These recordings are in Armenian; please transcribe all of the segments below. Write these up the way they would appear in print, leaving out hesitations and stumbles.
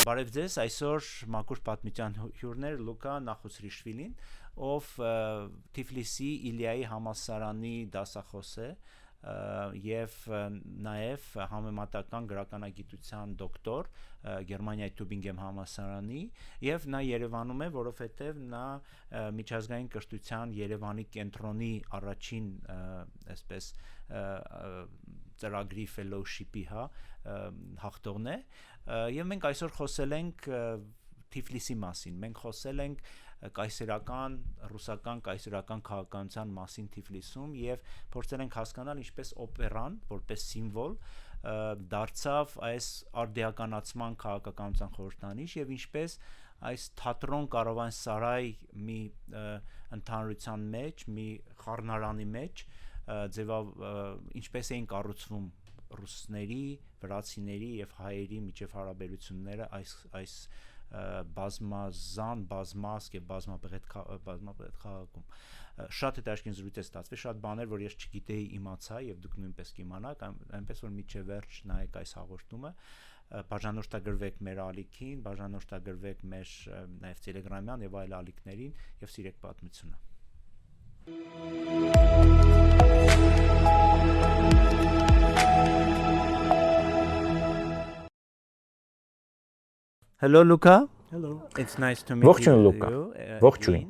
Բարև ձեզ, այսօր մաքուր պատմության հյուրներ Լուկա Նախուցրիշվիլին, ով Թիֆլիսի Իլիայի համալսարանի դասախոս է և նաև համեմատական գրականագիտության դոկտոր Գերմանիայի Թյուբինգեն համալսարանի և նա Երևանում է, որովհետև նա միջազգային կրթության Երևանի կենտրոնի առաջին այսպես ծրագրի fellowship-ի հաղթողն է և մենք այսօր խոսել ենք Թիֆլիսի մասին, մենք խոսել ենք կայսերական, ռուսական կայսերական քաղաքականության մասին Թիֆլիսում և փորձել ենք հասկանալ ինչպես օպերան, որպես սիմվոլ, դարձավ այս արդիականացման քաղաքականության խորհրդանիշ և ինչպես այս թատրոն կարավանսարայ մի ընդհանրության մեջ, մի խառնարանի մեջ, ինչպես էին կառուցվում ռուսների, վրացիների և հայերի միջև հարաբերությունները այս բազմազան, բազմազգ և բազմապեղետ քաղաքում։ Շատ հետաքրքիր զրույց է ստացվել, շատ բաներ, որ ես չգիտեի, իմացա և դուք նույնպես կիմանաք, այնպես որ մինչև վերջ նայեք այս հաղորդումը, բաժանորդագրվեք մեր ալիքին, բաժանորդագրվեք մեր նաև տելեգրամյան և այլ ալիքներին և սիրեք պատմությունը։ Hello Luca. Hello. It's nice to meet you. Ողջույն Լուկա, ողջույն։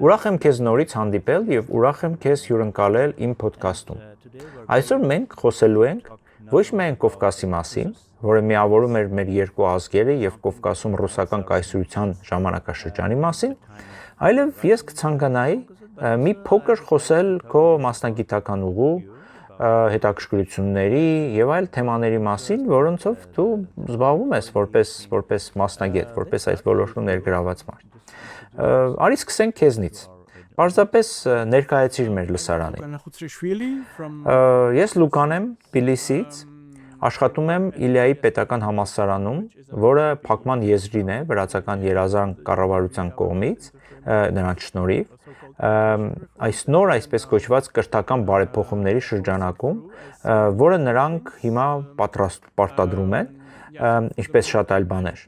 Ուրախ եմ քեզ նորից հանդիպել և ուրախ եմ քեզ հյուրընկալել իմ ոդքասթում։ Այսօր մենք խոսելու ենք ոչ միայն Կովկասի մասին, որը միավորում էր մեր երկու ազգերը և Կովկասում ռուսական կայսրության ժամանակաշրջանի մասին, այլև ես կցանկանայի մի փոքր խոսել քո մասնագիտական ուղու, հետաքրքրությունների և այլ թեմաների մասին, որոնցով դու զբաղվում ես որպես մասնագետ, որպես այս ոլորտում ներգրաված մարդ։ Արի սկսենք քեզնից։ Պարզապես ներկայացիր մեր լսարանին։ Ես Լուկան եմ Թբիլիսից, աշխատում եմ Իլիայի պետական համալսարանում, որը փակման եզրին է վրացական երազանք կառավարության կողմից, նրանց շնորհիվ, այս նոր այսպես կոչված կրթական բարեփոխումների շրջանակում, որը նրանք հիմա պարտադրում են, ինչպես շատ այլ բաներ։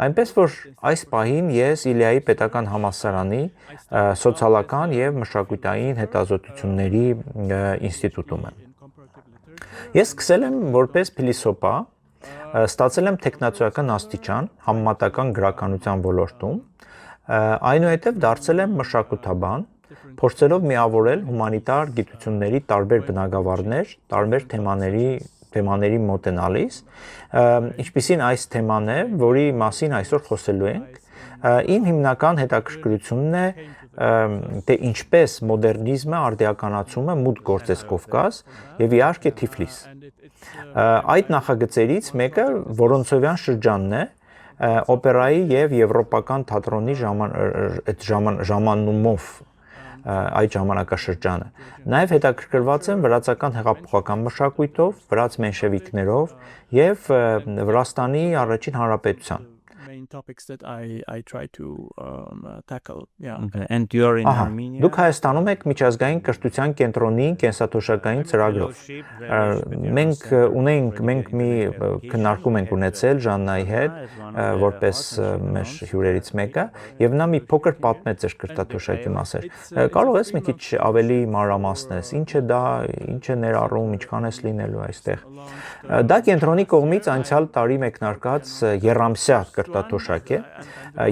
Այնպես որ այս պահին ես Իլիայի պետական համալսարանի սոցիալական և մշակութային հետազոտությունների ինստիտուտում եմ։ Ես սկսել եմ որպես փիլիսոփա, ստացել եմ թեկնածուական աստիճան համեմատական գրականության ոլորտում, այնուհետև դարձել եմ մշակութաբան, փորձելով միավորել հումանիտար գիտությունների տարբեր բնագավառներ, տարբեր թեմաների մոտենալիս, ինչպիսին այս թեման է, որի մասին այսօր խոսելու ենք, իմ հիմնական հետաքրքրությունն է, թե ինչպես մոդեռնիզմը, արդիականացումը մուտք գործեց Կովկաս և իհարկե Թիֆլիս։ Այդ նախագծերից մեկը Որոնցովյան շրջանն է, օպերայի և եվրոպական թատրոնի ժամանումով այդ ժամանակաշրջանը։ Նաև հետաքրքրված եմ վրացական հեղափոխական մշակույթով, վրաց մենշևիկներով և Վրաստանի առաջին հանրապետությամբ։ Topics that I try to tackle. Yeah. Okay. And you're in Armenia. Դուք Հայաստանում եք միջազգային կրթության կենտրոնի կենսաթոշակային ծրագրով։ Մենք մի քննարկում ենք ունեցել Ժաննայի հետ, որպես մեր հյուրերից մեկը, եւ նա մի փոքր պատմեց ձեր կրթաթոշակի մասեր։ Կարող ես մի քիչ ավելի մանրամասնես, ինչ է դա, ինչ է ներառում, ինչքան է լինելու այստեղ։ Դա կենտրոնի կողմից անցյալ տարի մեկնարկած եռամսյա կրթաթոշակ է։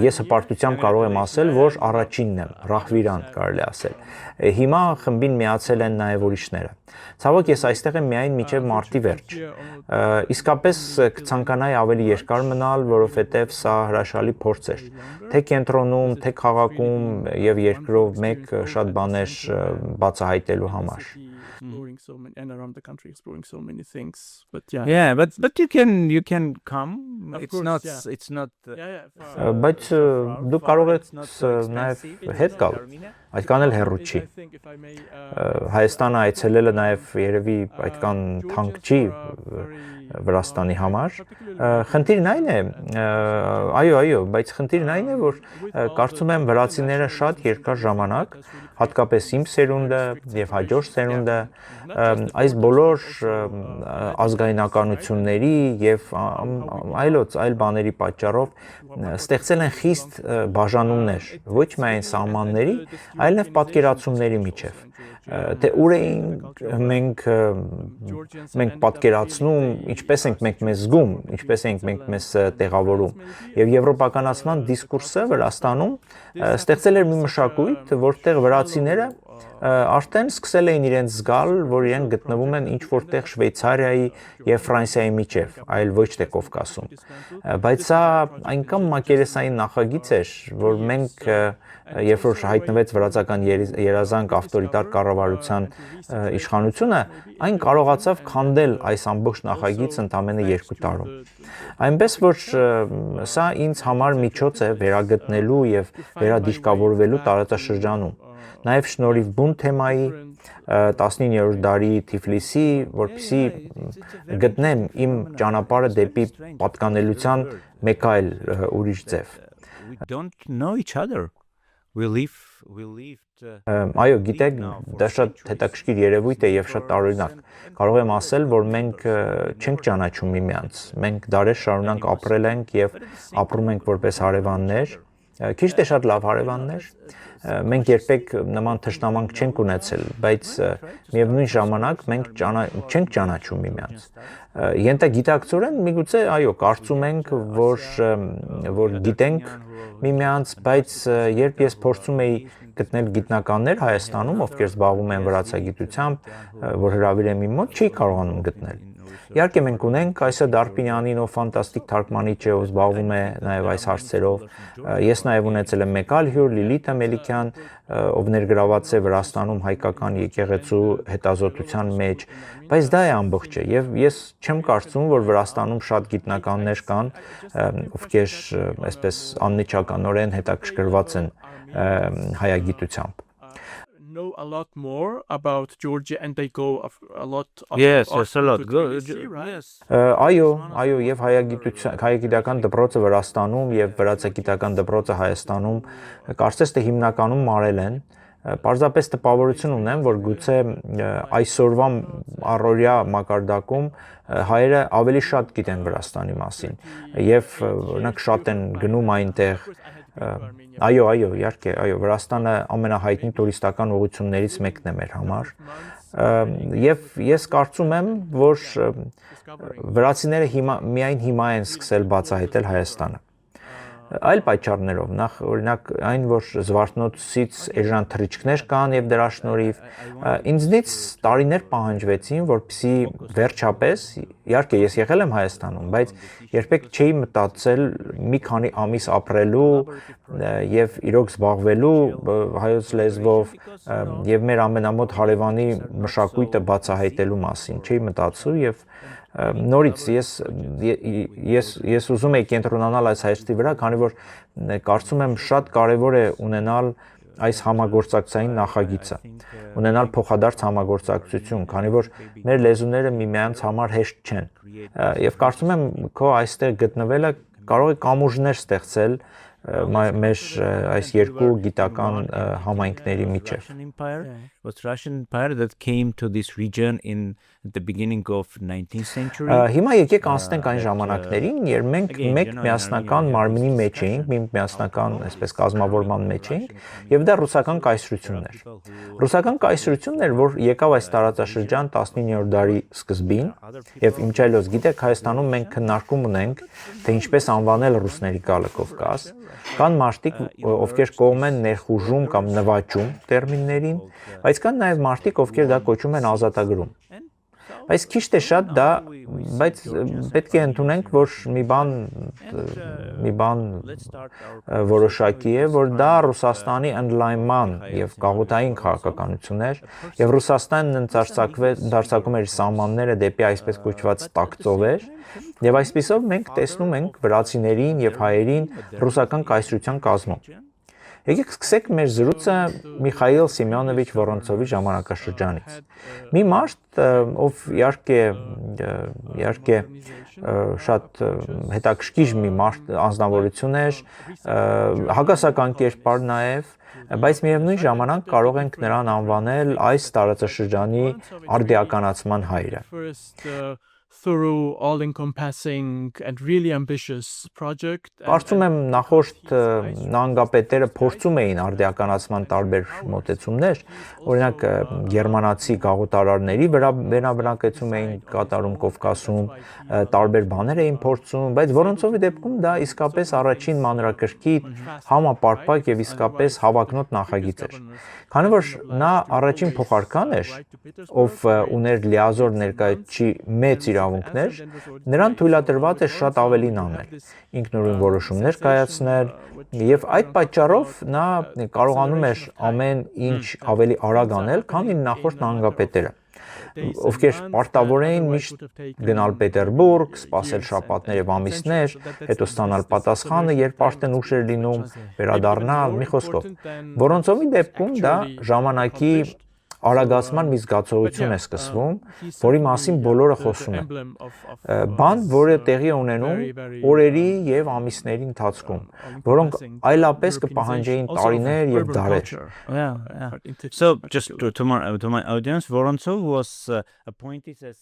Ես հպարտությամբ կարող եմ ասել, որ առաջինն եմ, ռահվիրան կարելի ասել։ Հիմա խմբին միացել են նաև ուրիշները։ Ցավոք ես այստեղ եմ միայն մինչև մարտի վերջ։ Իսկապես կցանկանայի ավելի երկար մնալ, որովհետև սա հրաշալի փորձ էր։ Թե կենտրոնում, թե քաղաքում եւ երկրով մեկ շատ բաներ բացահայտելու համար։ Exploring so many and around the country exploring so many things, but yeah. Yeah, but you can come. Of It's course, not yeah. it's not Yeah. Բայց դու կարող ես նաև հետ գալ։ այդքան էլ հեռու չի։ Հայաստանը այցելելը նաև երևի այդքան թանկ չի Վրաստանի համար։ Խնդիրն այն է, այո, բայց խնդիրն այն է, որ կարծում եմ վրացիները շատ երկար ժամանակ, հատկապես իմ սերունդը եւ հաջորդ սերունդը այս բոլոր ազգայնականությունների եւ այլ բաների պատճառով ստեղծել են խիստ բաժանումներ, ոչ միայն սահմանների, այլև պատկերացումների միջև։ Թե ուր էինք մենք պատկերացնում, ինչպես ենք մենք մեզ զգում, ինչպես ենք մենք մեզ տեղավորում։ Եվ եվրոպականացման դիսկուրսը Վրաստանում ստեղծել էր մի մշակույթ, որտեղ վրացիները արդեն սկսել էին իրենց զգալ, որ իրենք գտնվում են ինչ-որտեղ Շվեյցարիայի եւ Ֆրանսիայի միջև, այլ ոչ թե Կովկասում։ Բայց սա այնքան մակերեսային նախագիծ էր, որ մենք երբ որ հայտնվեց վրացական երազանք ավտորիտար կառավարության իշխանությունը, այն կարողացավ քանդել այս ամբողջ նախագիծը ընդամենը 2 տարում։ Այնպես որ սա ինձ համար միջոց է վերագտնելու եւ վերադիրքավորվելու տարածաշրջանում։ Նաև շնորհիվ բուն թեմայի 19-րդ դարի Թիֆլիսի, որպեսզի գտնեմ իմ ճանապարհը դեպի պատկանելության մեկ այլ ուրիշ ձև։ We don't know each other. We lived Այո, գիտեք, դա շատ հետաքրքիր երևույթ է եւ շատ տարօրինակ։ Կարող եմ ասել, որ մենք չենք ճանաչում միմյանց։ Մենք դարեր շարունակ ապրել ենք եւ ապրում ենք որպես հարևաններ, քիչ թե շատ լավ հարևաններ։ Մենք երբեք նման թշնամանք չենք ունեցել, բայց միևնույն ժամանակ մենք չենք ճանաչում միմյանց։ Ենթագիտակցորեն միգուցե այո, կարծում ենք, որ գիտենք միմյանց, բայց երբ ես փորձում էի գտնել գիտնականներ Հայաստանում, ովքեր զբաղվում են վրացագիտությամբ, որ հրավիրեմ իմ մոտ, չի կարողանում գտնել։ Իհարկե մենք ունենք Այսա Դարպինյանին, ով ֆանտաստիկ թարգմանիչ է, ով զբաղվում է նաև այս հարցերով։ Ես նաև ունեցել եմ մեկ այլ հյուր Լիլիթ Մելիքյան, ով ներգրաված է Վրաստանում հայկական եկեղեցու հետազոտության մեջ, բայց դա է ամբողջը եւ ես չեմ կարծում, որ Վրաստանում շատ գիտնականներ կան, ովքեր այսպես անմիջականորեն հետաքրքրված են հայագիտությամբ։ Know a lot more about Georgia and they go a lot of Yes, a lot. Yes. Այո, եւ հայագիտական դպրոցը Վրաստանում եւ վրացագիտական դպրոցը Հայաստանում կարծես թե հիմնականում մարել են։ Պարզապես տպավորություն ունեմ, որ գուցե այսօրվա առօրյա մակարդակում հայերը ավելի շատ գիտեն Վրաստանի մասին եւ օրինակ շատ են գնում այնտեղ։ Այո, իհարկե, Վրաստանը ամենահայտնի տուրիստական ուղղություններից մեկն է մեր համար։ Եվ ես կարծում եմ, որ վրացիները միայն հիմա են սկսել բացահայտել Հայաստանը։ Այլ պատճառներով, նախ օրինակ այն, որ Զվարթնոցից էժան թռիչքներ կան եւ դրա շնորհիվ ինձնից տարիներ պահանջվեցին, որպեսզի վերջապես, իհարկե ես եղել եմ Հայաստանում, բայց երբեք չէի մտածել մի քանի ամիս ապրելու եւ իրոք զբաղվելու հայոց լեզվով եւ մեր ամենամոտ հարևանի մշակույթը բացահայտելու մասին, չէի մտածում եւ նորից ես ուզում եի կենտրոնանալ այս հայացքի վրա, քանի որ կարծում եմ շատ կարևոր է ունենալ այս համագործակցային նախագիծը, ունենալ փոխադարձ համագործակցություն, քանի որ մեր լեզուները միմյանց համար հեշտ չեն։ Եվ կարծում եմ քո այստեղ գտնվելը կարող է կամուրջներ ստեղծել մեր այս երկու գիտական համայնքների միջև։ Was Russian Empire that came to this region in the beginning of 19th century. Հիմա եկեք անցնենք այն ժամանակներին, երբ մենք մեկ միասնական մարմինի մեջ էինք, մի միասնական այսպես կազմավորման մեջ էինք, եւ դա ռուսական կայսրությունն էր։ Ռուսական կայսրությունն էր, որ եկավ այս տարածաշրջան 19-րդ դարի սկզբին, եւ ինչայլոց գիտեք, Հայաստանում մենք քննարկում ունենք, թե ինչպես անվանել ռուսների գալը Կովկաս։ Կան մարդիկ, ովքեր կողմ են ներխուժում կամ նվաճում տերմիններին, բայց կան նաև մարդիկ, ովքեր դա կոչում են ազատագրում։ Բայց քիչ թե շատ դա, բայց պետք է ընդունենք, որ մի բան որոշակի է, որ դա Ռուսաստանի ընդլայնման եւ գաղութային քաղաքականություն էր, եւ Ռուսաստանն ընդարձակում էր սահմանները դեպի այսպես կոչված տաք ծովեր, եւ այսպիսով մենք տեսնում ենք վրացիներին եւ հայերին ռուսական կայսրության կազմում։ Եկեք սկսենք մեր զրույցը Միխայիլ Սեմյոնովիչ Վորոնցովի ժամանակաշրջանից։ Մի մարդ, ով իհարկե շատ հետաքրքիր մի մարդ անձնավորություն էր, հակասական կերպար նաև, բայց միևնույն ժամանակ կարող ենք նրան անվանել այս տարածաշրջանի արդիականացման հայրը։ Thorough, all-encompassing and really ambitious project. Կարծում եմ նախորդ նահանգապետերը փորձում էին արդիականացման տարբեր մոտեցումներ, օրինակ գերմանացի գաղութարարների վերաբնակեցում էին կատարում Կովկասում, տարբեր բաներ էին փորձում, բայց Վորոնցովի դեպքում դա իսկապես առաջին մանրակրկիտ, համապարփակ եւ իսկապես հավակնոտ նախագիծ էր։ Քանի որ նա առաջին փոխարկան էր, ով ուներ լիազոր ներկայացի մեծ իրավունքներ, նրան թույլատրված է շատ ավելին անել, ինքնուրույն որոշումներ կայացնել, եւ այդ պատճառով նա կարողանում էր ամեն ինչ ավելի արագ անել, քան իր նախորդ նահանգապետերը, ովքեր պարտավոր էին միշտ գնալ Պետերբուրգ, սպասել շաբաթներ եւ ամիսներ, հետո ստանալ պատասխանը, երբ արդեն ուշ էր լինում, վերադառնալ, մի խոսքով։ Վորոնցովի դեպքում դա ժամանակի արագացման մի զգացողություն է սկսվում, որի մասին բոլորը խոսում են։ Բան, որը տեղի ունենում օրերի եւ ամիսների ընթացքում, որոնք այլապես կպահանջեին տարիներ եւ դարեր։ So just to my audience, Vorontsov was appointed as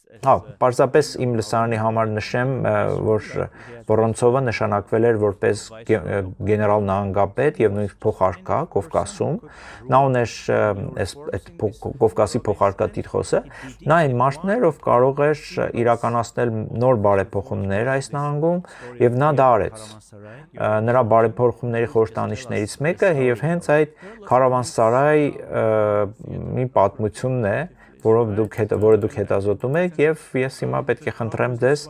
պարզապես իմ լսարանի համար նշեմ, որ Վորոնցովը նշանակվել էր որպես գեներալ նահանգապետ եւ նույնիսկ փոխարկա Կովկասում։ Նա ուներ այդ Կովկասի փոխարկատիրխոսը, նա այն մարդն էր, ով կարող էր իրականացնել նոր բարեփոխումներ այս նահանգում, եւ նա դա արեց։ Նրա բարեփոխումների խորհրդանիշներից մեկը եւ հենց այդ քարավանսարայ մի պատմությունն է, որը դուք հետազոտում եք, եւ ես հիմա պետք է խնդրեմ ձեզ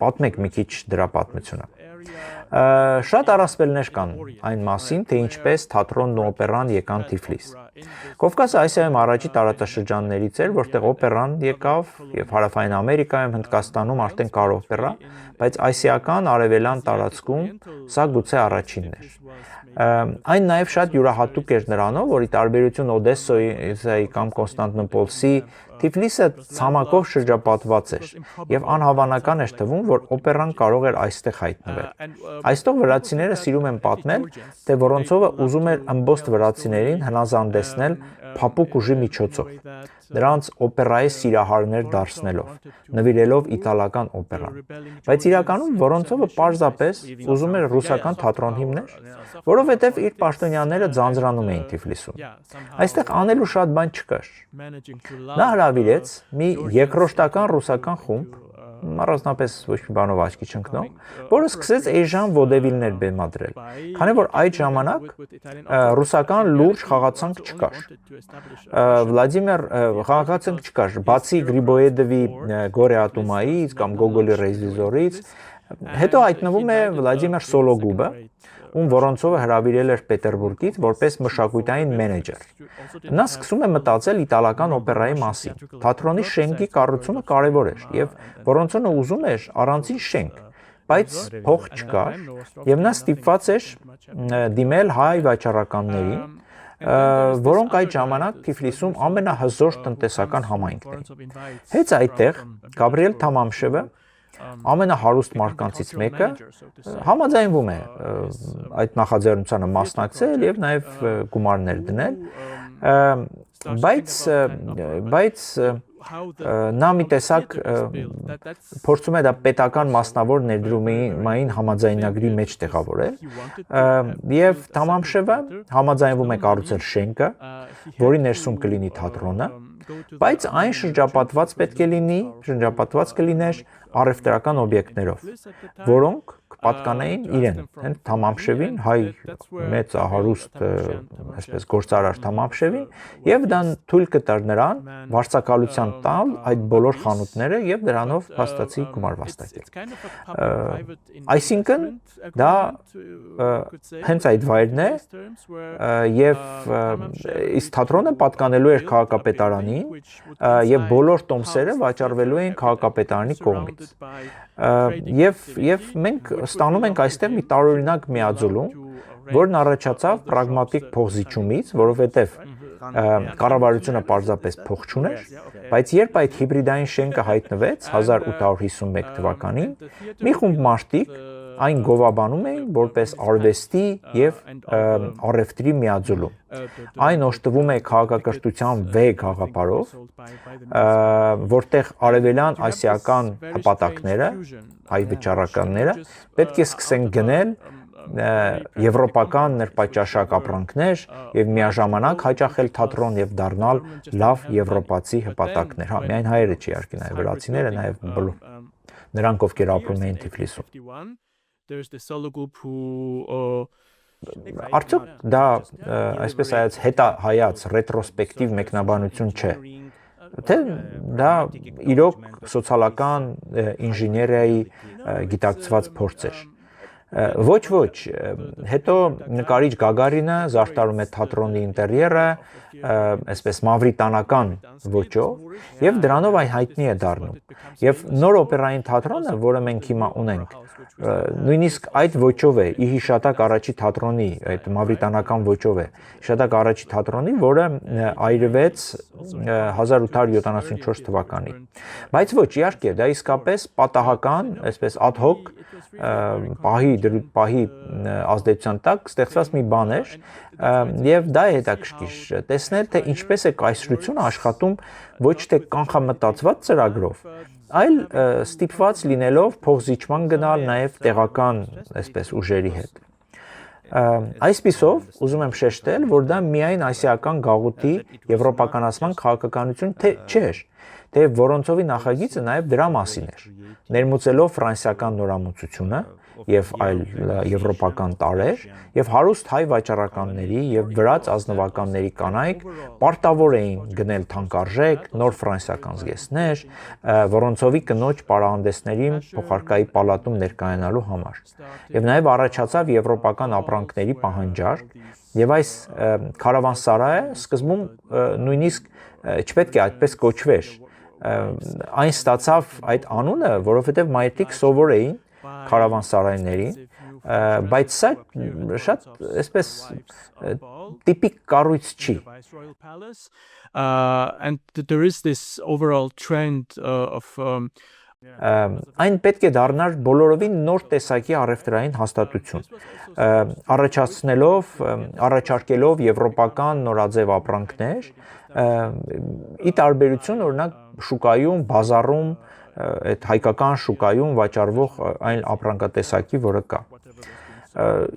պատմեք մի քիչ դրա պատմությունը։ Շատ առասպելներ կան այն մասին, թե ինչպես թատրոնն ու օպերան եկան Թիֆլիս։ Կովկասը Ասիայում առաջի տարածաշրջաններից էր, որտեղ օպերան եկավ, եւ Հարավային Ամերիկայում, Հնդկաստանում արդեն կար օպերա, բայց ասիական արևելյան տարածքում սա գուցե առաջինն էր։ Այն նաև շատ յուրահատուկ էր նրանով, որ ի տարբերություն Օդեսայի կամ Կոնստանտինոպոլսի, Թիֆլիսը ցամաքով շրջապատված էր եւ անհավանական էր թվում, որ օպերան կարող էր այստեղ հայտնվել։ Այստեղ վրացիները սիրում են պատմել, թե Վորոնցովը ուզում էր ըմբոստ վրացիներին հնազանդեցնել փափուկ ուժի միջոցով, նրանց օպերայի սիրահարներ դարձնելով, նվիրելով իտալական օպերան։ Բայց իրականում Վորոնցովը պարզապես ուզում էր ռուսական թատրոն հիմնել, որովհետև իր պաշտոնյաները ձանձրանում էին Թիֆլիսում։ Այստեղ անելու շատ բան չկար։ Նա հրավիրեց մի երկրորդական ռուսական խումբ, առանձնապես ոչ մի բանով աչքի չընկնող, որը սկսեց էժան ոդևիլներ բեմադրել, քանի որ այդ ժամանակ ռուսական լուրջ խաղացանք չկար։ Խաղացանք չկար, բացի Գրիբոեդովի Գորե Ատումայից կամ Գոգոլի Ռեզիզորից, հետո հայտնվում է Վլադիմիր Սոլոգուբը, ում Վորոնցովը հրավիրել էր Պետերբուրգից որպես մշակութային մենեջեր։ Նա սկսում է մտածել իտալական օպերայի մասին։ Թատրոնի շենքի կառուցումը կարևոր էր, եւ Վորոնցովը ուզում էր առանձին շենք, բայց փող չկար, եւ նա ստիպված էր դիմել հայ վաճառականներին, որոնք այդ ժամանակ Թիֆլիսում ամենահզոր տնտեսական համայնքն էին։ Հենց այդտեղ Գաբրիել Թամամշևը, ամենահարուստ մարդկանցից մեկը, համաձայնվում է այդ նախաձեռնությանը մասնակցել եւ նաեւ գումարներ դնել, բայց նա մի տեսակ փորձում է դա պետական մասնավոր ներդրումային համաձայնագրի մեջ տեղավորել եւ Թամամշևը համաձայնվում է կառուցել շենքը, որի ներսում կլինի թատրոնը, բայց այն շրջապատված կլիներ առևտրական օբյեկտներով, որոնք կպատկանեին իրեն, հենց Թամամշևին, հայ մեծ հարուստ, այսպես գործարար Թամամշևին, եւ դա թույլ կտար նրան վարձակալության տալ այդ բոլոր խանութները եւ դրանով փաստացի գումար վաստակել։ Այսինքն դա հենց այդ վայրն է եւ իսկ թատրոնը պատկանելու էր քաղաքապետարանին եւ բոլոր տոմսերը վաճառվելու էին քաղաքապետարանի կողմից։ Եվ մենք ստանում ենք այստեղ մի տարօրինակ միաձուլում, որն առաջացավ պրագմատիկ փոխզիջումից, որովհետև կառավարությունը պարզապես փող չուներ, բայց երբ այդ հիբրիդային շենքը հայտնվեց 1851 թվականին, մի խումբ մարդիկ այն գովաբանում էին որպես արվեստի եւ առևտրի միաձուլում։ Այն օժտվում է քաղաքակրթության վեհ գաղափարով, որտեղ արևելյան ասիական հպատակները, հայ վճարականները պետք է սկսեն գնել եվրոպական նրբաճաշակ ապրանքներ եւ միաժամանակ հաճախել թատրոն եւ դառնալ լավ եվրոպացի հպատակներ։ Հա, միայն հայերը չի իհարկե, նաեւ վրացիները, նաեւ բոլոր նրանք, ովքեր ապրում էին Թիֆլիսում։ Արդյոք դա այսպես այած հետահայաց ռետրոսպեկտիվ մեկնաբանություն չէ, թե դա իրոք սոցիալական ինժեներիայի գիտակցված փորձ էր։ Ոչ, հետո նկարիչ Գագարինը զարդարում է թատրոնի ինտերիերը, այսպես մավրիտանական ոճով եւ դրանով այն հայտնի է դառնում։ Եվ նոր օպերային թատրոնը, որը մենք հիմա ունենք, նույնիսկ այդ ոճով է, ի հիշատակ առաջի թատրոնի, այդ մավրիտանական ոճով է, հիշատակ առաջի թատրոնի, որը այրվեց 1874 թվականին։ Բայց ոչ, իհարկե, դա իսկապես պատահական, այսպես ad hoc պահի ազդեցության տակ ստեղծված մի բան էր, եւ դա է հետաքրքիր տեսնել, թե ինչպես է կայսրությունը աշխատում ոչ թե կանխամտածված ծրագրով, այլ ստիպված լինելով փոխզիջման գնալ նաեւ տեղական, այսպես ուժերի հետ։ Այսպիսով ուզում եմ շեշտել, որ դա միայն ասիական գաղութի եվրոպականացման քաղաքականություն չէր, թեև Վորոնցովի նախագիծը նաև դրա մասին էր, ներմուծելով ֆրանսիական նորամուծությունը եւ այլ եվրոպական տարրեր եւ հարուստ հայ վաճառականների եւ վրաց ազնվականների կանայք պարտավոր էին գնել թանկարժեք նոր ֆրանսիական զգեստներ Վորոնցովի կնոջ պարահանդեսներին փոխարկայի պալատում ներկայանալու համար եւ նաեւ առաջացավ եվրոպական ապրանքների պահանջարկ եւ այս քարավանսարայը սկզբում նույնիսկ չպետք է այդպես կոչվեր այն ստացավ այդ անունը որովհետեւ մայրիկ սովոր էին քարավանսարայներին, բայց սա շատ այսպես տիպիկ կառույց չի։ And there is this overall trend of Այն պետք է դառնար բոլորովին նոր տեսակի առևտրային հաստատություն, առաջարկելով եվրոպական նորաձև ապրանքներ, ի տարբերություն օրինակ շուկայում, բազարում, այդ հայկական շուկայում վաճառվող այն ապրանքատեսակի, որը կա։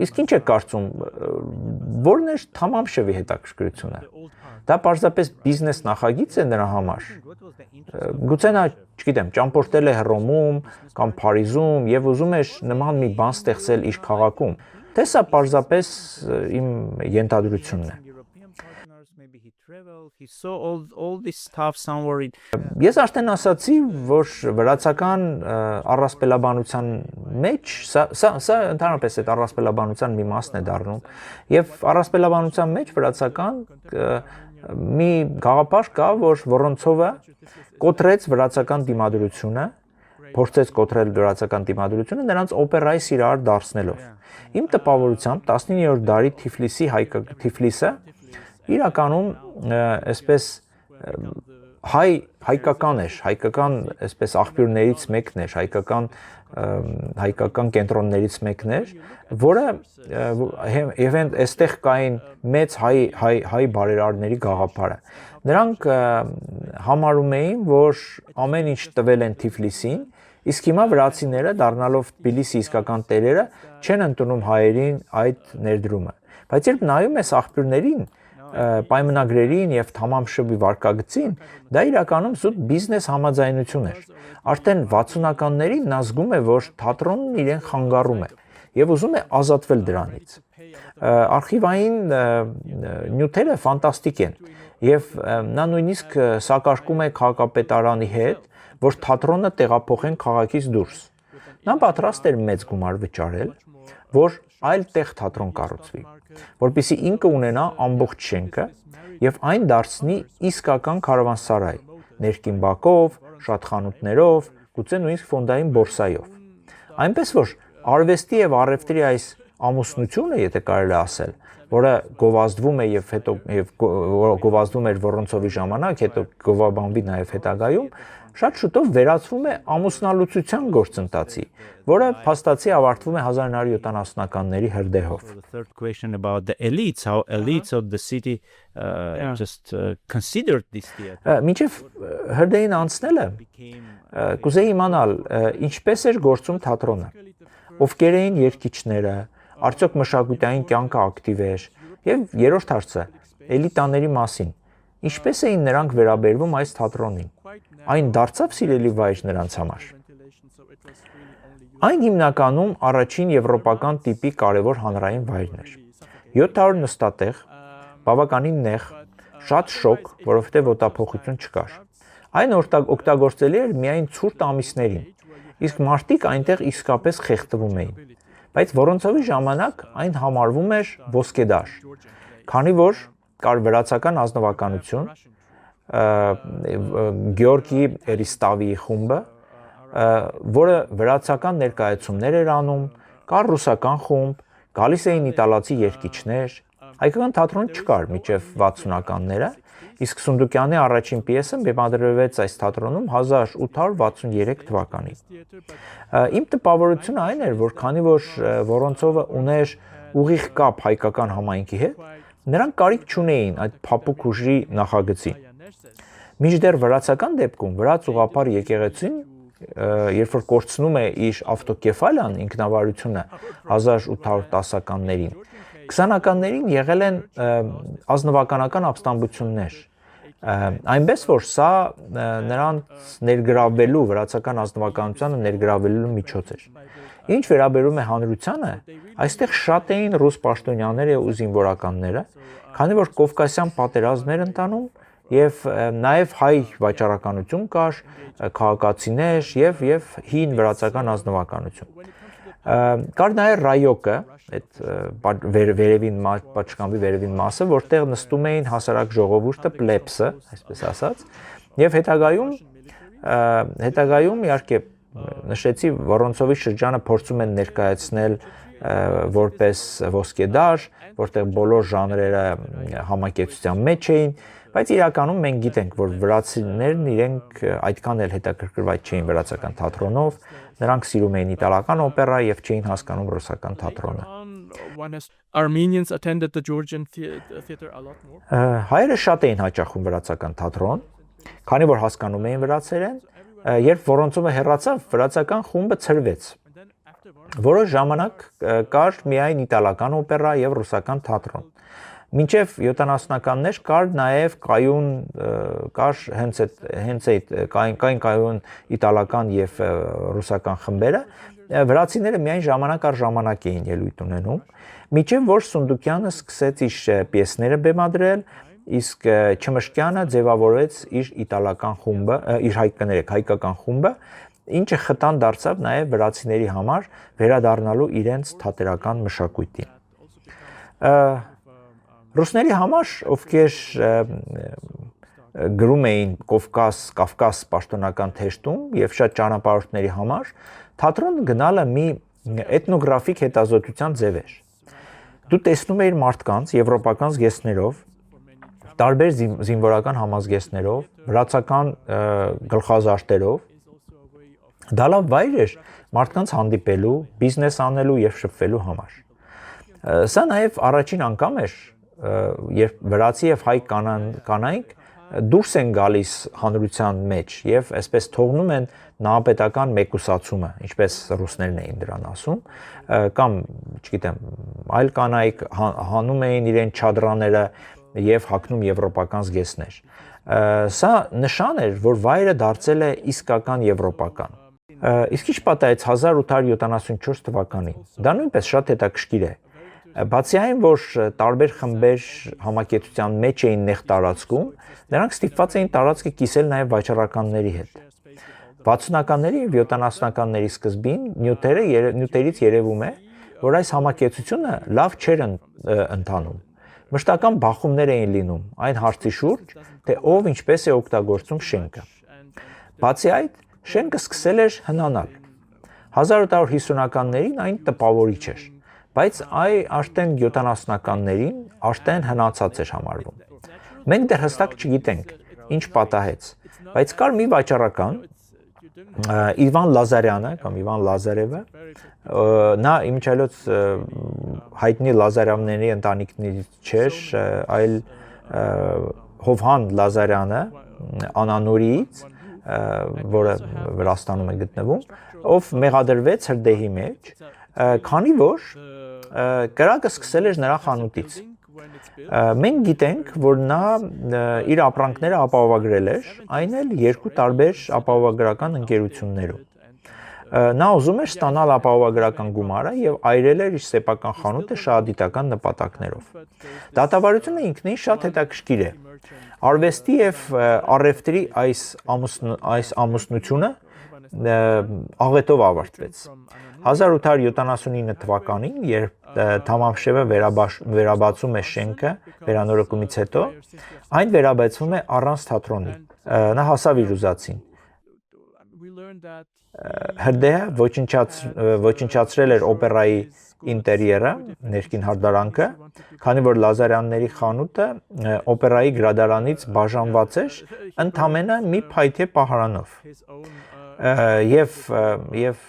Իսկ ինչ է կարծում, որն է Թամամշևի հետաքրքրությունը։ Դա պարզապես բիզնես նախագիծ է նրա համար։ Գուցե նա, չգիտեմ, ճամփորդել է Հռոմում կամ Փարիզում եւ ուզում է նման մի բան ստեղծել իր քաղաքում։ Թե սա պարզապես իմ ենթադրությունն է։ Ես արդեն ասացի, որ վրացական առասպելաբանության մեջ, սա ընդհանրապես այդ առասպելաբանության մի մասն է դառնում, եւ առասպելաբանության մեջ վրացական մի գաղափար կա, որ Վորոնցովը կոտրեց վրացական դիմադրությունը, փորձեց կոտրել վրացական դիմադրությունը նրանց օպերայի սիրահար դարձնելով։ Իմ տպավորությամբ 19-րդ դարի Թիֆլիսը իրականում այսպես հայկական էր, հայկական այսպես աղբյուրներից մեկն էր, հայկական կենտրոններից մեկն էր, որը եւ այստեղ կային մեծ հայ բարերարների գաղափարը։ Նրանք համարում էին, որ ամեն ինչ տվել են Թիֆլիսին, իսկ հիմա վրացիները դառնալով Թբիլիսի իսկական տերերը չեն ընդունում հայերին այդ ներդրումը։ Բայց երբ նայում ես աղբյուրներին, պայմանագրերին եւ Թամամշևի վարկագծին, դա իրականում զուտ բիզնես համաձայնություն էր։ Արդեն 60-ականներին նա զգում է, որ թատրոնն իրեն խանգարում է եւ ուզում է ազատվել դրանից։ Արխիվային նյութերը ֆանտաստիկ են եւ նա նույնիսկ սակարկում է քաղաքապետարանի հետ, որ թատրոնը տեղափոխեն քաղաքից դուրս։ Նա պատրաստ էր մեծ գումար վճարել, որ այլ տեղ թատրոն կառուցվի, որպեսզի ինքը ունենա ամբողջ շենքը եւ այն դարձնի իսկական քարավանսարայ, ներքին բակով, շատ խանութներով, գուցե նույնիսկ ֆոնդային բորսայով։ Այնպես որ արվեստի եւ առևտրի այս ամուսնությունը, եթե կարելի ասել, որը գովազդվում է եւ հետո գովազդվում էր Վորոնցովի ժամանակ, հետո գովաբանվի նաեւ հետագայում, շատ շուտով վերածվում է ամուսնալուծության գործընթացի, որը փաստացի ավարտվում է 1970-ականների հրդեհով։ The third question about the elites, how elites of the city just considered this theater. Մինչև հրդեհին անցնելը կուզեի իմանալ ինչպես էր գործում թատրոնը, ովքեր էին երգիչները, արդյոք մշակութային կյանքը ակտիվ էր, եւ երրորդ հարցը էլիտաների մասին, ինչպես էին նրանք վերաբերվում այս թատրոնին, այն դարձավ սիրելի վայր նրանց համար։ Այն հիմնականում առաջին եվրոպական տիպի կարևոր հանրային վայրն էր։ 700 նստատեղ, բավականին նեղ, շատ շոկ, որովհետև ոտափոխություն չկար։ Այն օգտագործելի էր միայն ցուրտ ամիսներին, իսկ մարդիկ այնտեղ իսկապես խեղդվում էին։ Բայց Վորոնցովի ժամանակ այն համարվում էր ոսկեդար, քանի որ կար վրացական ազնվականություն, Գեորգի Էրիստավիի խումբը, որը վրացական ներկայացումներ էր անում, կար ռուսական խումբ, գալիս էին իտալացի երգիչներ, հայկական թատրոն չկար մինչև 60-ականները, իսկ Սունդուկյանի առաջին պիեսը բեմադրվեց այս թատրոնում 1863 թվականին։ Իմ տպավորությունը այն էր, որ քանի որ Վորոնցովը ուներ ուղիղ կապ հայկական համայնքի հետ, նրանք կարիք չունեին այդ փափուկ ուժի նախագծին։ Մինչդեռ վրացական դեպքում վրաց ուղղափառ եկեղեցին, երբ որ կորցնում է իր ավտոկեֆալիան ինքնավարությունը 1810-ականներին, 20-ականներին եղել են ազնվականական ապստամբություններ, այնպես որ սա նրանց ներգրավելու, վրացական ազնվականությանը ներգրավելու միջոց էր։ Ինչ վերաբերում է հանրությանը, այստեղ շատ էին ռուս պաշտոնյաները ու զինվորականները, քանի որ կովկասյան պատերազմներ ընթանում եւ նաեւ հայ վաճառականություն կար, քաղաքացիներ եւ հին վրացական ազնվականություն։ Կար նաեւ ռայոկը, այդ վերևին պատշգամբի վերևին մասը, որտեղ նստում էին հասարակ ժողովուրդը, պլեբսը, այսպես ասած, եւ հետագայում իհարկե նշեցի Վորոնցովի շրջանը փորձում են ներկայացնել որպես ոսկեդար, որտեղ բոլոր ժանրերը համակեցության մեջ էին, բայց իրականում մենք գիտենք, որ վրացիներն իրենք այդքան էլ հետաքրքրված չէին վրացական թատրոնով, նրանք սիրում էին իտալական օպերա եւ չէին հասկանում ռուսական թատրոնը։ Armenians attended the Georgian theater a lot more. Հայերը շատ էին հաճախում վրացական թատրոն, քանի որ հասկանում էին վրացերեն, երբ Վորոնցովը հեռացավ, վրացական խումբը ցրվեց։ Որոշ ժամանակ կար միայն իտալական օպերա եւ ռուսական թատրոն։ Մինչև 70-ականներ կար նաև կայուն կար հենց այդ կայուն իտալական եւ ռուսական խմբերը, վրացիները միայն ժամանակ առ ժամանակ էին ելույթ ունենում, մինչև որ Սունդուկյանը սկսեց իր պիեսները բեմադրել, իսկ Չմշկյանը ձևավորեց իր իտալական խումբը, իր հայկական խումբը, ինչը խթան դարձավ նաև վրացիների համար վերադառնալու իրենց թատերական մշակույթին։ Ռուսների համար, ովքեր գրում էին Կովկաս պաշտոնական թեշտում եւ շատ ճանապարհորդների համար, թատրոն գնալը մի էթնոգրաֆիկ հետազոտության ձև էր։ Դու տեսնում էիր մարդկանց եվրոպական զգեստներով, տարբեր զինվորական համազգեստներով, վրացական գլխազարդերով, դա լավ վայր էր մարդկանց հանդիպելու, բիզնես անելու եւ շփվելու համար։ Սա նաեւ առաջին անգամ էր, երբ վրացի եւ հայ կանայք դուրս են գալիս հանրության մեջ եւ այսպես թողնում են նահապետական մեկուսացումը, ինչպես ռուսներն էին դրան ասում, կամ, չգիտեմ, այլ կանայք հանում էին իրեն չադրաները եւ հագնում եվրոպական զգեստներ։ Սա նշան էր, որ վայրը դարձել է իսկական եվրոպական։ Իսկ ինչ պատահեց 1874 թվականին։ Դա նույնպես շատ հետաքրքիր է։ Բացի այն, որ տարբեր խմբեր համակեցության մեջ էին նեղ տարածքում, նրանք ստիպված էին տարածքը կիսել նաև վաճառականների հետ։ 60-ականների եւ 70-ականների սկզբին նյութերից երևում է, որ այս համակեցությունը լավ չէր ընթանում։ Մշտական բախումներ էին լինում այն հարցի շուրջ, թե ով ինչպես է օգտագործում շենքը։ Բացի այդ, շենքը սկսել էր հնանալ։ 1850-ականներին այն տպավորիչ էր, բայց արդեն 70-ականներին արդեն հնացած էր համարվում։ Մենք դեռ հստակ չգիտենք ինչ պատահեց, բայց կար մի վաճառական Իվան Լազարյանը կամ Իվան Լազարևը, նա իմիջիայլոց հայտնի Լազարյանների ընտանիքներից չէր, այլ Հովհան Լազարյանը Անանորիից, որը Վրաստանում է գտնվում, ով մեղադրվեց հրդեհի մեջ, քանի որ կրակը սկսել էր նրա խանութից։ Մենք գիտենք, որ նա իր ապրանքները ապահովագրել էր, այն էլ երկու տարբեր ապահովագրական ընկերություններում։ Նա ուզում էր ստանալ ապահովագրական գումարը եւ այրել էր իր սեփական խանութը շահադիտական նպատակներով։ Դատավարությունը ինքնին շատ հետաքրքիր է։ Արվեստի եւ առևտրի այս ամուսնությունը աղետով ավարտվեց։ 1879 թվականին, երբ Թամամշևը վերաբացում է շենքը վերանորոգումից հետո, այն վերաբացվում է առանց թատրոնի։ Նա հասավ իր ուզածին։ Հրդեհը ոչնչացրել էր օպերայի ինտերիերը, ներքին հարդարանքը, քանի որ Լազարյանների խանութը օպերայի գրադարանից բաժանված էր ընդամենը մի փայտե պահարանով։ Եվ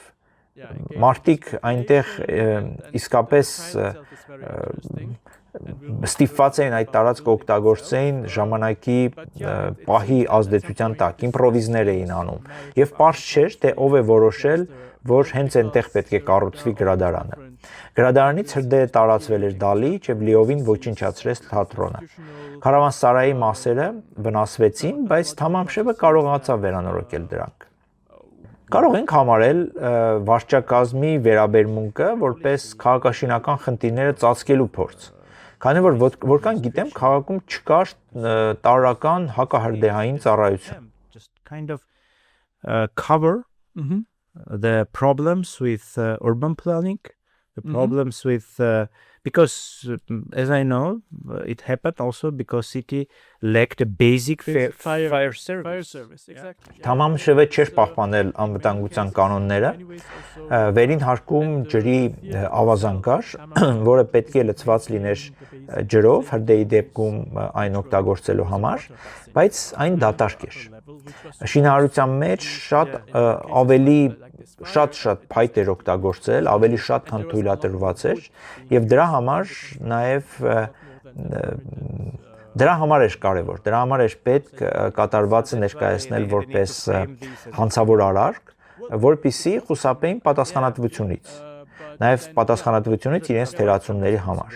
մարդիկ այնտեղ իսկապես ստիպված էին այդ տարածքը օգտագործեին ժամանակի պահի ազդեցության տակ, իմպրովիզներ էին անում, եւ պարզ չէր, թե ով է որոշել, որ հենց այնտեղ պետք է կառուցվի գրադարանը։ Գրադարանից հրդեհը տարածվել էր դալիճ եւ լիովին ոչնչացրեց թատրոնը։ Քարավանսարայի մասերը վնասվեցին, բայց Թամամշևը կարողացավ վերանորոգել դրանք։ Կարող ենք համարել վարչակազմի վերաբերմունքը որպես քաղաքաշինական խնդիրները ծածկելու փորձ, քանի որ որքան գիտեմ, քաղաքում չկար տարրական հակահրդեհային ծառայություն։ Just kind of cover the problems with urban planning, the problems with because as I know, it happened also because city lacked a basic fire service. Exactly. Թամամշևը չէր պահպանել անվտանգության կանոնները, վերին հարկում ջրի ավազան կար, որը պետք է լցված լիներ ջրով, հրդեհի դեպքում այն օգտագործելու համար, բայց այն դատարկ էր։ Շինարարության մեջ շատ փայտ էր օգտագործել, ավելի շատ քան թույլատրված էր, եւ դրա համար էր կարևոր, դրա համար էր պետք կատարվածը ներկայացնել որպես հանցավոր արարք, որպեսզի խուսափեին պատասխանատվությունից, նաեւ պատասխանատվությունից իրենց թերացումների համար։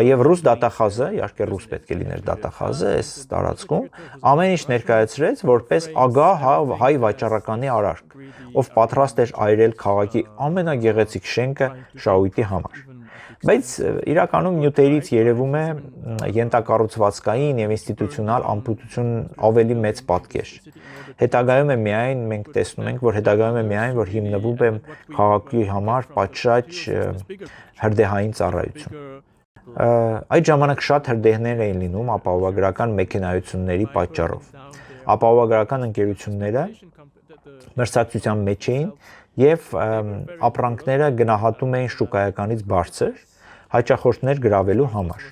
Եվ ռուս դատախազը, իհարկե ռուս պետք է լիներ դատախազը այս տարածքում, ամեն ինչ ներկայացրեց որպես ագահ հայ վաճառականի արարք, ով պատրաստ էր այրել քաղաքի ամենագեղեցիկ շենքը շահույթի համար։ Բայց իրականում նյութերից երևում է յենթակառուցվածքային եւ ինստիտուցիոնալ անպուտություն ավելի մեծ պատկեր։ Հետագայում մենք տեսնում ենք, որ որ հիմնվում է քաղաքի համար պատշաճ հրդեհային ծառայություն։ Այդ ժամանակ շատ հրդեհներ էին լինում ապահովագրական մեքենայությունների պատճառով։ Ապահովագրական ընկերությունները մրցակցության մեջ էին եւ ապրանքները գնահատում էին շուկայականից բարձր հաճախորդներ գրավելու համար։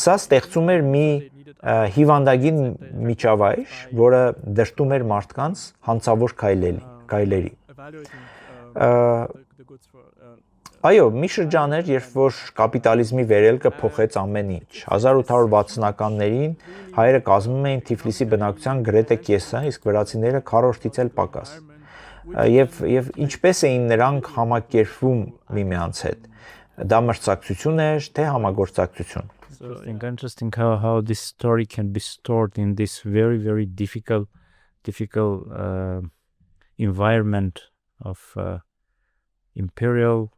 Սա ստեղծում էր մի հիվանդագին միջավայր, որը դրդում էր մարդկանց հանցավոր քայլերի։ Այո, մի շրջան էր, երբ որ կապիտալիզմի վերելքը փոխեց ամեն ինչ։ 1860-ականներին հայերը կազմում էին Թիֆլիսի բնակչության գրեթե կեսը, իսկ վրացիները քառորդից էլ պակաս։ Եվ ինչպես էին նրանք համակերպվում միմյանց հետ։ Դա մրցակցություն էր, թե համագործակցություն։ Interesting how this story can be stored in this very, very difficult environment of imperial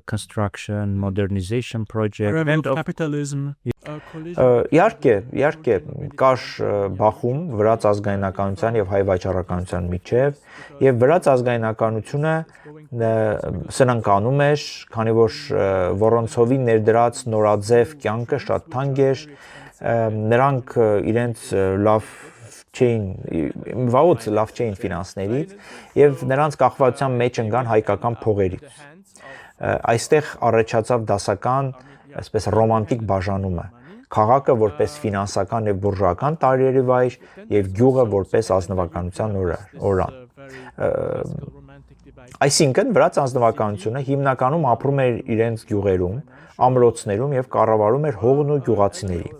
construction, modernization project and of capitalism. Իհարկե կար բախում վրաց ազգայնականության եւ հայ վաճառականության միջեւ եւ վրաց ազգայնականությունը սնանկանում էր, քանի որ Վորոնցովի ներդրած նորաձև կյանքը շատ թանկ էր, նրանք իրենց լավ չէին ֆինանսներից եւ նրանց կախվածության մեջ ընկան հայկական փողերից։ այստեղ առաջացավ դասական, այսպես ռոմանտիկ բաժանումը։ Քաղաքը որպես ֆինանսական եւ բուրժուական տարրերի վայր եւ գյուղը որպես ազնվականության օրրան։ Այսինքն վրաց ազնվականությունը հիմնականում ապրում էր իրենց գյուղերում, ամրոցներում եւ կառավարում էր հողն ու գյուղացիներին։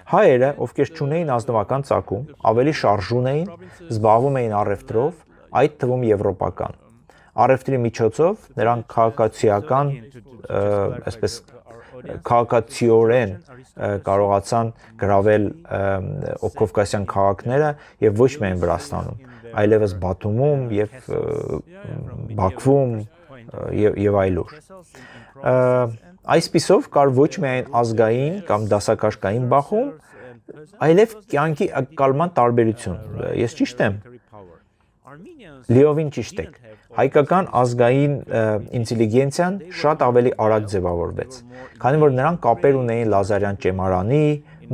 Հայերը, ովքեր չունեին ազնվական ծագում, ավելի շարժուն էին, զբաղվում էին առևտրով, այդ թվում եվրոպական։ Առևտրի միջոցով նրանք քաղաքացիական, այսպես քաղաքացիորեն կարողացան գրավել Կովկասյան քաղաքները եւ ոչ միայն Վրաստանում, այլևս Բաթումում եւ Բաքվում եւ այլուր։ Այսպիսով կար ոչ միայն ազգային կամ դասակարգային բախում, այլև կյանքի ակալման տարբերություն։ Ես ճիշտ եմ։ Լիովին ճիշտ եք։ Հայկական ազգային ինտելիգենցիան շատ ավելի արագ ձևավորվեց, քանի որ նրանք կապեր ունեին Լազարյան ճեմարանի,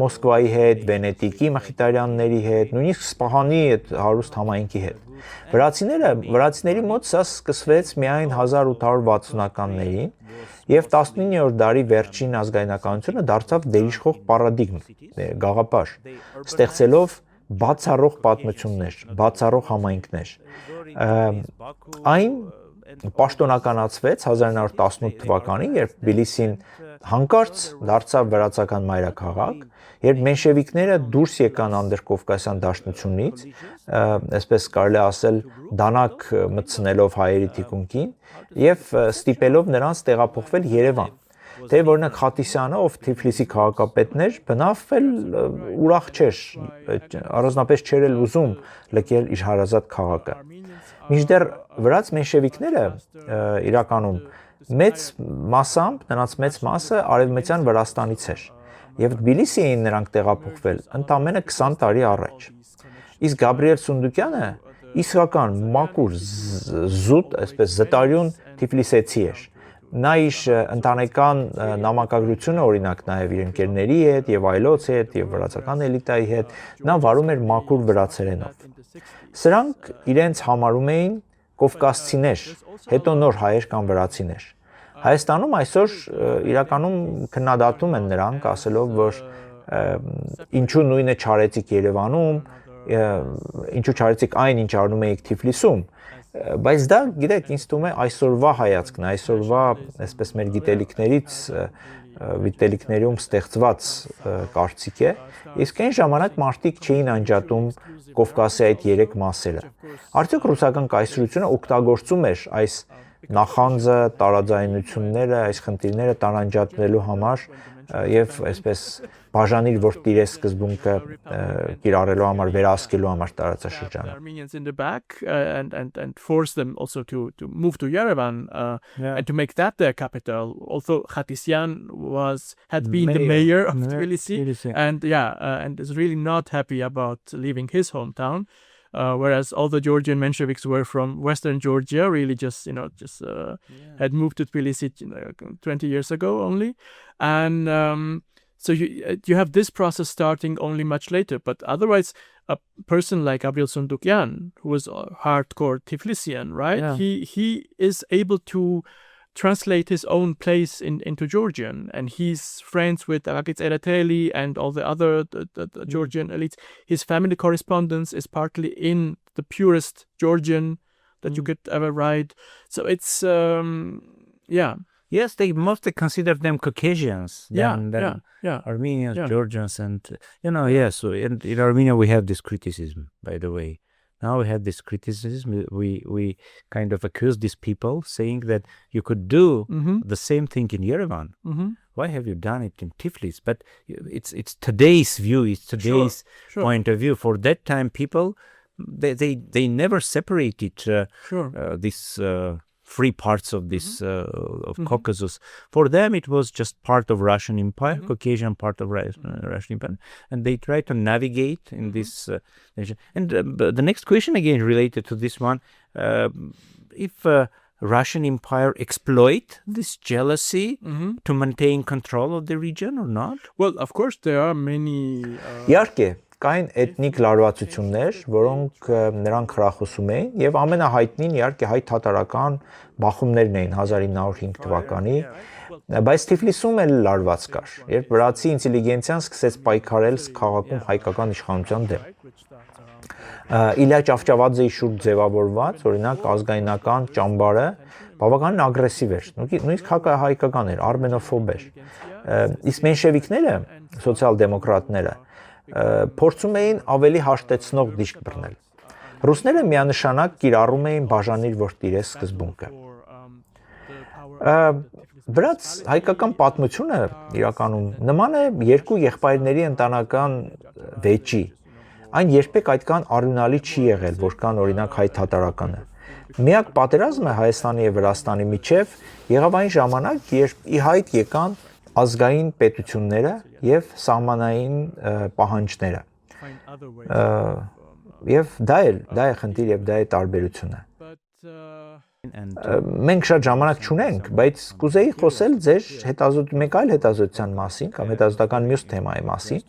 Մոսկվայի հետ, Վենետիկի մխիթարյանների հետ, նույնիսկ Սպահանի այդ հարուստ համայնքի հետ։ Վրացիների մոտ սա սկսվեց միայն 1860-ականներին եւ 19-րդ դարի վերջին ազգայնականությունը դարձավ դերիշխող պարադիգմ, գաղափար, ստեղծելով բացառող պատմություններ, բացառող համայնքներ։ Այն պաշտոնականացվեց 1918 թվականին, երբ Թբիլիսին հանկարծ դարձավ վրացական մայրաքաղաք, երբ մենշևիկները դուրս եկան անդրկովկասյան դաշնությունից, այսպես կարելի ասել դանակ մտցնելով հայերի թիկունքին եւ ստիպելով նրանց տեղափոխվել Երևան։ Թե օրինակ Խատիսյանը, ով Թիֆլիսի քաղաքապետն էր, բնավ էլ ուրախ չէր, առանձնապես չէր էլ ուզում լքել իր հարազատ քաղաքը։ Մինչդեռ վրաց մենշևիկները իրականում մեծ մասամբ նրանց մեծ մասը արևմտյան Վրաստանից էր եւ Թբիլիսի էին նրանք տեղափոխվել ընդամենը 20 տարի առաջ։ Իսկ Գաբրիել Սունդուկյանը իսկական մաքուր զուտ, այսպես զտարյուն Թիֆլիսեցի էր։ Նա իր ընտանեկան նամակագրությունը օրինակ նաև իր ընկերների հետ եւ այլոց հետ եւ վրացական էլիտայի հետ նա վարում էր մաքուր վրացերենով։ Սրանք իրենց համարում էին կովկասցիներ, հետո նոր հայեր կամ վրացիներ։ Հայաստանում այսօր իրականում քննադատում են նրանք, ասելով, որ ինչու նույնը չարեցիք Երևանում, ինչու չարեցիք այն, ինչ անում էիք Թիֆլիսում, բայց դա, գիտեք, ինձ թվում է այսօրվա հայացքն, այսօրվա, այսպես մեր գիտելիքներում ստեղծված կարծիք է, իսկ այն ժամանակ մարդիկ չէին անջատում Կովկասի այդ երեք մասերը։ Արդյոք ռուսական կայսրությունը օգտագործում էր այս նախանձը, տարաձայնությունները, այս խնդիրները տարանջատվելու համար եւ այսպես բաժանիր որ տիրես սկզբունքը կիրառելու համար վերահսկելու համար տարածաշրջանը։ Armenians in the back and force them also to move to Yerevan and to make that their capital. Also Khatisyan had been the mayor of Tbilisi and is really not happy about leaving his hometown. Whereas all the Georgian Mensheviks were from Western Georgia, really just had moved to Tbilisi 20 years ago only. And so you have this process starting only much later. But otherwise, a person like Gabriel Sundukyan, who was a hardcore Tiflisian, right? Yeah. He is able to translate his own place into Georgian, and he's friends with Agit Ereteli and all the other the Georgian elites. His family correspondence is partly in the purest Georgian that you could ever write. So it's Yes, they mostly consider them Caucasians than Armenians, Georgians, and yes. So in Armenia we have this criticism, by the way. Now we have this criticism. We kind of accuse these people, saying that you could do the same thing in Yerevan. Why have you done it in Tiflis? But it's today's view. It's today's point of view. For that time, people they never separated this free parts of this of Caucasus. For them, it was just part of Russian Empire, Caucasian part of Russian Empire, and they try to navigate in this nation. And the next question again related to this one: if Russian Empire exploit this jealousy to maintain control of the region or not? Well, of course, there are many. Իհարկե, կային էթնիկ լարվածություններ, որոնք նրանք խրախուսում էին, եւ ամենահայտնին իհարկե հայ թաթարական բախումներն էին 1905 թվականի, բայց Թիֆլիսում էլ լարված կար, երբ վրացի ինտելիգենցիան սկսեց պայքարել քաղաքում հայկական իշխանության դեմ։ Իլյա Ճավճավաձեի շուրջ ձևավորված, օրինակ, ազգայնական ճամբարը բավականին ագրեսիվ էր, նույնիսկ հայկական էր, արմենոֆոբ էր։ Իսկ մենշևիկները, սոցիալ-դեմոկրատները, փորձում էին ավելի հաշտեցնող դիրք բռնել։ Ռուսները միանշանակ կիրառում էին բաժանիր որ տիրես սկզբունքը։ Վրաց հայկական պատմությունը իրականում նման է երկու եղբայրների ընտանական վեճի։ Այն երբեք այդքան արյունալի չի եղել, որքան օրինակ հայ թաթարականը։ Միակ պատերազմը Հայաստանի եւ Վրաստանի միջև եղավ այն ժամանակ, երբ ի հայտ եկան ազգային պետությունները եւ սահմանային պահանջները։ Եվ դա է խնդիր եւ դա է տարբերությունը։ Մենք շատ ժամանակ չունենք, բայց կուզեի խոսել ձեր մեկ այլ հետազոտության մասին կամ հետազոտական մյուս թեմայի մասին,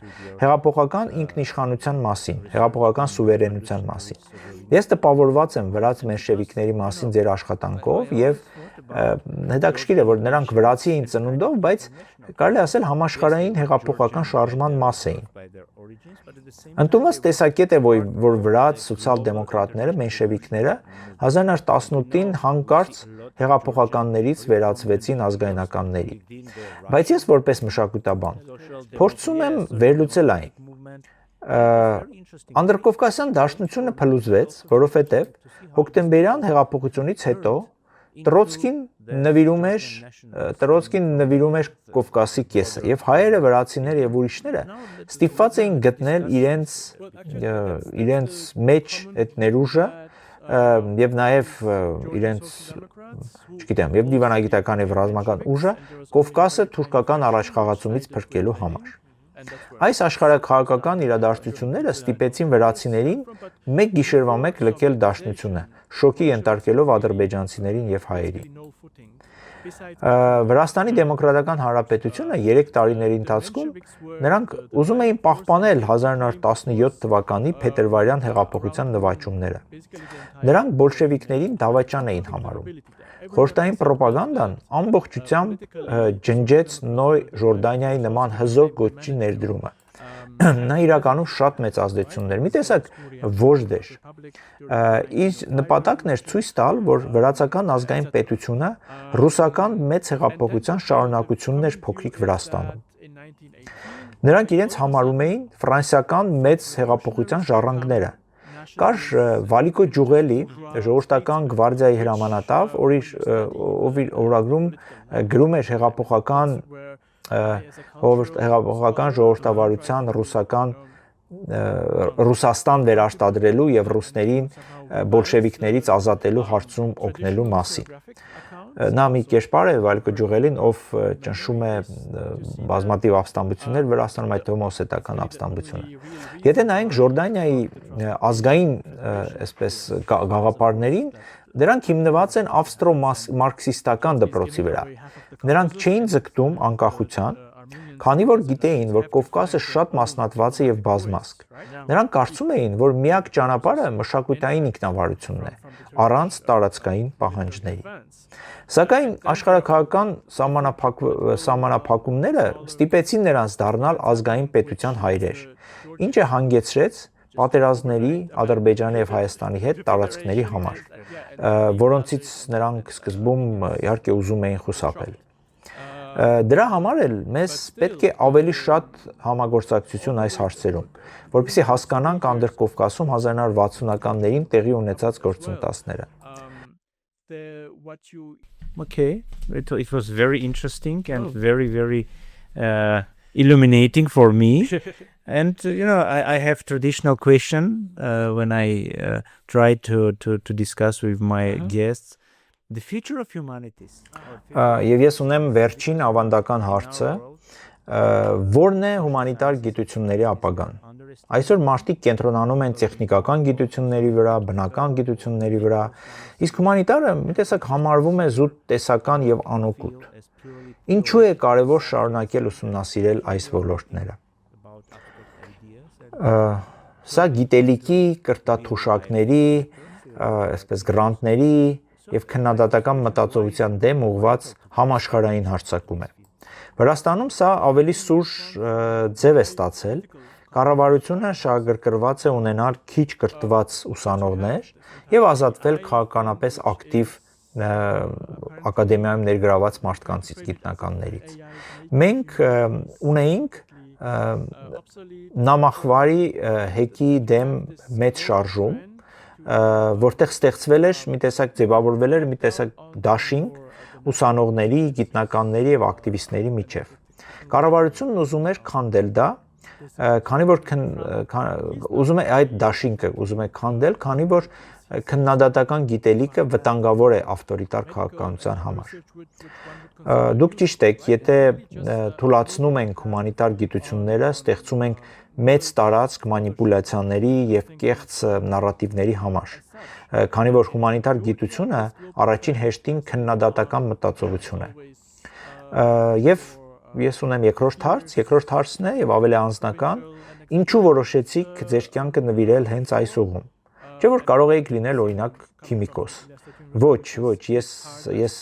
հեղափոխական ինքնիշխանության մասին, հեղափոխական սուվերենության մասին։ Ես տպավորված եմ վրաց մենշևիկների մասին ձեր աշխատանքով եւ հետաքրքիր է, որ նրանք վրացի էին ծնունդով, բայց կարելի ասել համաշխարհային հեղափոխական շարժման մաս էին։ Ընդունված տեսակետ է, որ վրաց սոցիալ-դեմոկրատները, մենշևիկները 1918-ին հանկարծ հեղափոխականներից վերածվեցին ազգայնականների։ Բայց ես որպես մշակութաբան փորձում եմ վերլուծել այն։ Անդրկովկասյան դաշնությունը փլուզվեց, որովհետև հոկտեմբերյան հեղափոխությունից հետո Տրոցկին նվիրում էր Կովկասի կեսը, եւ հայերը, վրացիները եւ ուրիշները ստիպված էին գտնել իրենց մեջ այդ ներուժը եւ նաեւ իրենց, չգիտեմ, եւ դիվանագիտական եւ ռազմական ուժը Կովկասը թուրքական առաջխաղացումից փրկելու համար։ Այս աշխարհաքաղաքական իրադարձությունները ստիպեցին վրացիներին մեկ գիշերվա մեկ լքել դաշնությունը, շոկի ենթարկելով ադրբեջանցիներին եւ հայերին։ Վրաստանի Դեմոկրատական Հանրապետությունը 3 տարիների ընթացքում նրանք ուզում էին պահպանել 1917 թվականի փետրվարյան հեղափոխության նվաճումները։ Նրանք բոլշևիկներին դավաճան էին համարում։ Խորհրդային ռոպագանդան ամբողջությամբ ջնջեց Նոր Ժորդանիայի նման հզոր գոտչի ներդրումը։ Նա իրականում շատ մեծ ազդեցություններ, մի տեսակ ոժդ էր։ Իր նպատակն էր ցույց տալ, որ վրացական ազգային պետությունը ռուսական մեծ հեղափոխության շարունակությունն էր փոքրիկ Վրաստանում։ Նրանք իրենց համարում էին ֆրանսիական մեծ հեղափոխության ժառանգները։ Կար Վալիկո Ջուղելի, ժողովրդական գվարդիայի հրամանատար, ով իր օրագրում գրում էր հեղափոխական ժողովրդավարության Ռուսաստան վերարտադրելու եւ ռուսներին բոլշևիկներից ազատելու հարցում օգնելու մասին։ Նա մի կերպար է Վալիկո Ջուղելին, ով ճնշում է բազմաթիվ ապստամբություններ Վրաստանում, այդ թվում օսետական ապստամբությունը։ Եթե նայենք Ժորդանիայի ազգային, այսպես, գաղափարներին, դրանք հիմնված են ավստրո-մարքսիստական դպրոցի վրա։ Նրանք չէին ձգտում անկախության, քանի որ գիտեին, որ Կովկասը շատ մասնատված է եւ բազմազգ։ Նրանք կարծում էին, որ միակ ճանապարհը մշակութային ինքնավարությունն է, առանց տարածքային պահանջների։ Սակայն աշխարհաքաղաքական սահմանափակումները ստիպեցին նրանց դառնալ ազգային պետության հայրեր, ինչը հանգեցրեց պատերազմների Ադրբեջանի եւ Հայաստանի հետ տարածքների համար, որոնցից նրանք սկզբում իհարկե ուզում էին խուսափել։ Դրա համար էլ մեզ պետք է ավելի շատ համագործակցություն այս հարցերում, որպեսզի հասկանանք Անդրկովկասում 1960-ականներին տեղի ունեցած գործընթացները։ Okay, it was very interesting and very illuminating for me. And I have traditional question when I try to discuss with my guests the future of humanities. Եվ ես ունեմ վերջին ավանդական հարցը, որն է հումանիտար գիտությունների ապագան։ Այսօր մարդիկ կենտրոնանում են տեխնիկական գիտությունների վրա, բնական գիտությունների վրա, իսկ հումանիտարը մի տեսակ համարվում է զուտ տեսական եւ անօգուտ։ Ինչու է կարևոր շարունակել ուսումնասիրել այս ոլորտները։ Սա գիտելիքի, կրտաթոշակների, այսպես գրանտների եւ քննադատական մտածողության դեմ ուղղված համաշխարհային հարձակում է։ Վրաստանում սա ավելի սուր ձև է ստացել։ Կառավարությունը շահագրգռված է ունենալ քիչ կրթված ուսանողներ եւ ազատվել քաղաքականապես ակտիվ ակադեմիայում ներգրաված մարդկանցից, գիտնականներից։ Մենք ունեինք նամախվարի հեկի դեմ մեծ շարժում, որտեղ ստեղծվել էր մի տեսակ ձևավորվել էր մի տեսակ դաշինք ուսանողների, գիտնականների եւ ակտիվիստների միջև։ Կառավարությունն ուզում էր քանդել դա, քանի որ ուզում է այդ դաշինքը ուզում է քանդել, քանի որ քննադատական գիտելիքը վտանգավոր է ավտորիտար քաղաքականության համար։ Դուք ճիշտ եք, եթե թույլատնում ենք հումանիտար գիտությունները, ստեղծում ենք մեծ տարածք մանիպուլյացիաների եւ կեղծ նարատիվների համար, քանի որ հումանիտար գիտությունը առաջին հերթին քննադատական մտածողություն է։ Եվ ես ունեմ երկրորդ հարցն է եւ ավելի անձնական, ինչու որոշեցիք ձեր կյանքը նվիրել հենց այս ուղում։ Չէ՞ որ կարող եք լինել օրինակ քիմիկոս։ Ոչ, ես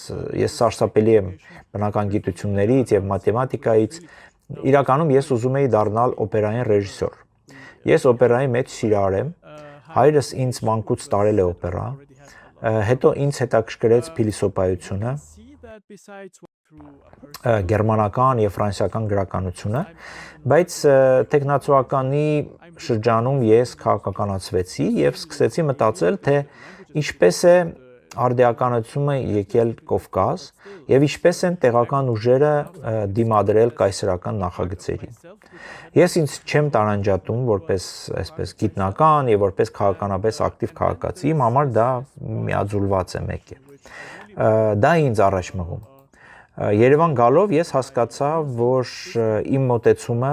սարսափելի եմ բնական գիտություններից եւ մաթեմատիկայից։ Իրականում ես ուզում էի դառնալ օպերային ռեժիսոր։ Ես օպերայի մեջ սիրահար եմ։ Հայրս ինձ մանկուց տարել է օպերա։ Հետո ինձ հետաքրքրեց փիլիսոփայությունը, գերմանական եւ ֆրանսիական գրականությունը, բայց տեխնացուականի շրջանում ես քաղաքականացվեցի եւ սկսեցի մտածել, թե ինչպես է արդիականությունը եկել Կովկաս եւ ինչպես են տեղական ուժերը դիմադրել կայսերական նախագծերին։ Ես ինձ չեմ տարանջատում որպես այսպես գիտնական եւ որպես քաղաքականապես ակտիվ քաղաքացի, իմ համար դա միաձուլված է մեկ է։ Դա ինձ առաջ մղում։ Երևան գալով ես հասկացա, որ իմ մոտեցումը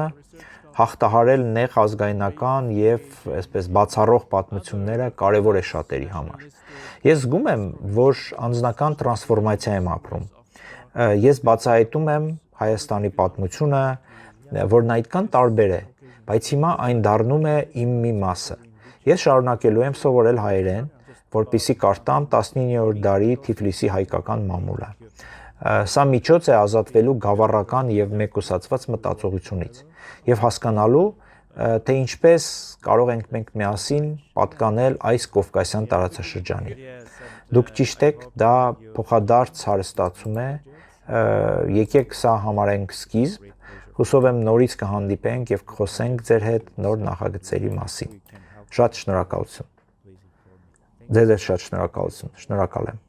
հաղթահարել նեղ ազգայնական եւ այսպես բացառող պատմությունները կարեւոր է շատերի համար։ Ես զգում եմ, որ անձնական տրանսֆորմացիա եմ ապրում։ Ես բացահայտում եմ Հայաստանի պատմությունը, որն այդքան տարբեր է, բայց հիմա այն դառնում է իմ մի մասը։ Ես շարունակելու եմ սովորել հայերեն, որպեսզի կարդամ 19-րդ դարի Թիֆլիսի հայկական մամուլը։ Սա միջոց է ազատվելու գավառական եւ մեկուսացված մտածողությունից եւ հասկանալու, թե ինչպես կարող ենք մենք միասին պատկանել այս կովկասյան տարածաշրջանին։ Դուք ճիշտ եք, դա փոխադարձ հարստացում է, եկեք սա համարենք սկիզբ, հուսով եմ նորից կհանդիպենք եւ կխոսենք ձեր հետ նոր նախագծերի մասին։ Շատ շնորհակալություն։ Ձեզ շատ շնորհակալություն։ Շնորհակալ եմ։